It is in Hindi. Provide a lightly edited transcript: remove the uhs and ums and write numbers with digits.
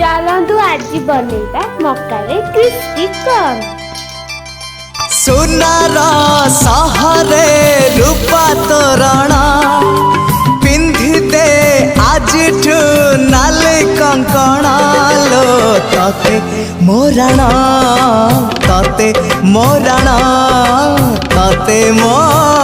चलतु आज बनैबा मकारे क्रिस्पी कॉर्न। सुनार सहरे रूपा तोरण पिंधि दे आज नाल कंकण लो तते मोरण तते मोरण तते मोरण।